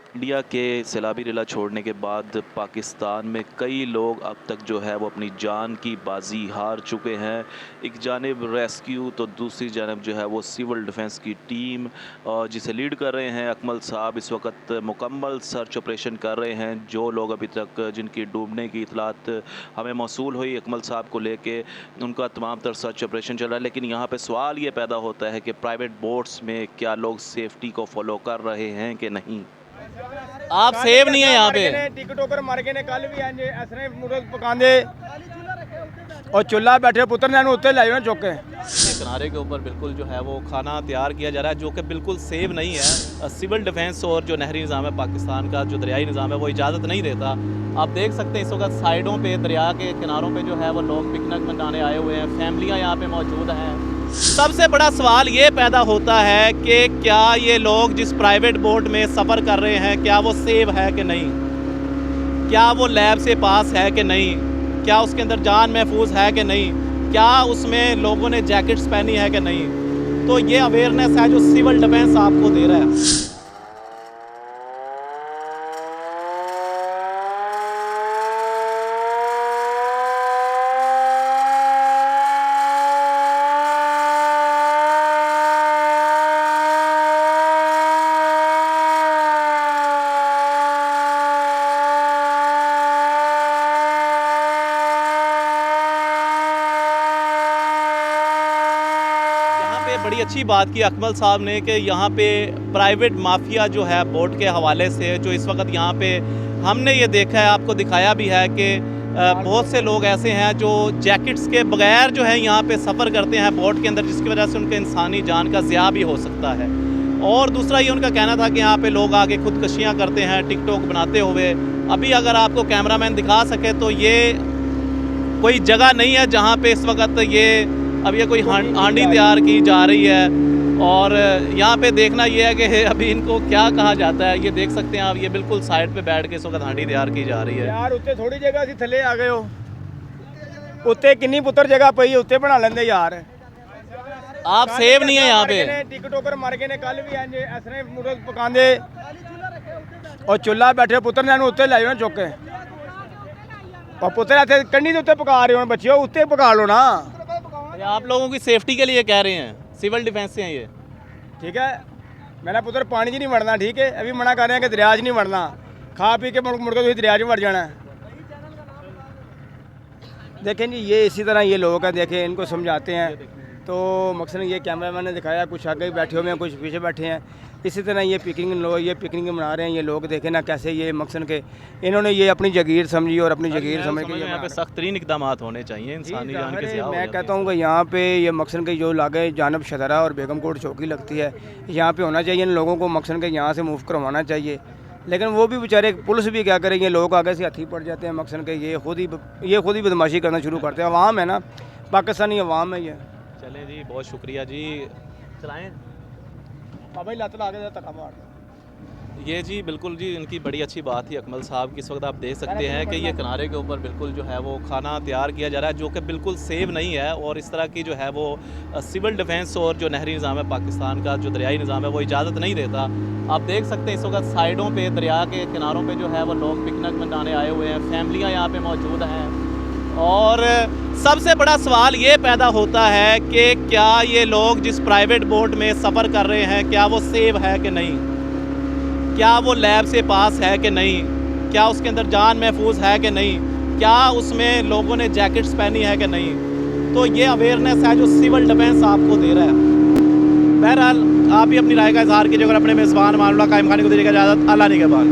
India के सैलाबी रीला छोड़ने के बाद पाकिस्तान में कई लोग अब तक जो है वो अपनी जान की बाजी हार चुके हैं। एक जानिब रेस्क्यू तो दूसरी जानब जो है वो सिविल डिफेंस की टीम जिसे लीड कर रहे हैं अकमल साहब, इस वक्त मुकम्मल सर्च ऑपरेशन कर रहे हैं। जो लोग अभी तक जिनकी डूबने की इतलात हमें मौसूल हुई अकमल साहब को लेके, उनका तमाम तर सर्च ऑपरेशन चल रहा है। लेकिन यहाँ पे सवाल ये पैदा होता है कि प्राइवेट बोट्स में क्या लोग सेफ्टी को फॉलो कर रहे हैं कि नहीं। आप सेव नहीं है यहाँ पे। टिकटॉकर मर गए ने कल भी इंज इसने नूडल्स पकांदे और चुल्ला बैठे पुत्र ने उत्ते ले जाना चुक के। किनारे के ऊपर बिल्कुल जो है वो खाना तैयार किया जा रहा है जो कि बिल्कुल सेव नहीं है। सिविल डिफेंस और जो नहरी निज़ाम है पाकिस्तान का, जो दरियाई निज़ाम है, वो इजाज़त नहीं देता। आप देख सकते हैं इस वक्त साइडों पे, दरिया के किनारों पे जो है वो लोग पिकनिक मनाने आए हुए हैं, फैमिलियाँ यहाँ पे मौजूद हैं। सबसे बड़ा सवाल ये पैदा होता है कि क्या ये लोग जिस प्राइवेट बोट में सफ़र कर रहे हैं क्या वो सेव है कि नहीं, क्या वो लैब से पास है कि नहीं, क्या उसके अंदर जान महफूज है कि नहीं, क्या उसमें लोगों ने जैकेट्स पहनी है कि नहीं। तो ये अवेयरनेस है जो सिविल डिफेंस आपको दे रहा है। बड़ी अच्छी बात की अकमल साहब ने कि यहाँ पे प्राइवेट माफिया जो है बोट के हवाले से, जो इस वक्त यहाँ पे हमने ये देखा है, आपको दिखाया भी है कि बहुत से लोग ऐसे हैं जो जैकेट्स के बगैर जो है यहाँ पे सफ़र करते हैं बोट के अंदर, जिसकी वजह से उनके इंसानी जान का ज़िया भी हो सकता है। और दूसरा ये उनका कहना था कि यहाँ पे लोग आके खुदकशियाँ करते हैं टिकटॉक बनाते हुए। अभी अगर आपको कैमरामैन दिखा सके तो ये कोई जगह नहीं है जहाँ पे इस वक्त ये कोई हांडी तैयार की जा रही है। और यहाँ पे देखना ये है कि अभी इनको क्या कहा जाता है। ये देख सकते हैं आप, ये बिल्कुल साइड पे बैठ के इस वक्त हांडी तैयार की जा रही है। यार उत्ते थोड़ी जगह सी थले आ गए हो, उत्ते कितनी पुत्र जगह पई, उत्ते बना लेंदे यार। आप सेव नहीं है यहाँ पे। टिकटॉकर मर गए ने कल भी इंज इसने नूडल्स पकांदे और चुल्ला बैठे पुत्र ने उत्ते ले जाना चुक के। और पुत्र इतने कंढी के उत्ते पका रहे हो बच्चे, उत्ते पका लो ना। आप लोगों की सेफ्टी के लिए कह रहे हैं, सिविल डिफेंस से हैं ये, ठीक है। मैंने पुत्र पानी च नहीं वड़ना, ठीक है। अभी मना कर रहे हैं कि दरिया च नहीं वड़ना, खा पी के मुड़ के दरिया च वड़ जाना है। देखें जी, ये इसी तरह ये लोग हैं, देखें इनको समझाते हैं। तो मकसद ये कैमरा मैंने दिखाया, कुछ आगे बैठे हुए हैं, कुछ पीछे बैठे हैं। इसी तरह ये पिकनिक मना रहे हैं ये लोग। देखें ना कैसे ये मकसद के इन्होंने ये अपनी जगीर समझी और अपनी जगीर समझ के यहाँ पे सख्त तरीन इक़दाम होने चाहिए इंसानी जान के ज़िया। मैं कहता हूँ कि यहाँ पे ये मकसद के जो लागे जानब शदरा और बेगमकोट चौकी लगती है, यहाँ पे होना चाहिए। इन लोगों को मकसद के यहाँ से मूव करवाना चाहिए। लेकिन वो भी बेचारे, पुलिस भी क्या करे, ये लोग आगे से हथी पड़ जाते हैं। मकसद के ये खुद ही बदमाशी करना शुरू करते हैं। अवाम है ना, पाकिस्तानी अवाम है ये। चलें जी, बहुत शुक्रिया जी, चलाएँ भाई लत ला के तका मार। ये जी बिल्कुल जी, इनकी बड़ी अच्छी बात थी अकमल साहब की। इस वक्त आप देख सकते हैं कि ये किनारे के ऊपर बिल्कुल जो है वो खाना तैयार किया जा रहा है जो कि बिल्कुल सेव नहीं है। और इस तरह की जो है वो सिविल डिफेंस और जो नहरी निज़ाम है पाकिस्तान का, जो दरियाई निज़ाम है, वो इजाज़त नहीं देता। आप देख सकते हैं इस वक्त साइडों पे, दरिया के किनारों पे जो है वो लोग पिकनिक मनाने आए हुए हैं, फैमिलियाँ यहाँ पे मौजूद हैं। और सबसे बड़ा सवाल ये पैदा होता है कि क्या ये लोग जिस प्राइवेट बोट में सफ़र कर रहे हैं क्या वो सेव है कि नहीं, क्या वो लैब से पास है कि नहीं, क्या उसके अंदर जान महफूज है कि नहीं, क्या उसमें लोगों ने जैकेट्स पहनी है कि नहीं। तो ये अवेयरनेस है जो सिविल डिफेंस आपको दे रहा है। बहरहाल आप भी अपनी राय का इजहार कीजिए और अपने मेज़बान मामला कायम खाने को दीजिएगा इजाज़त। अल्लाह निगहबान।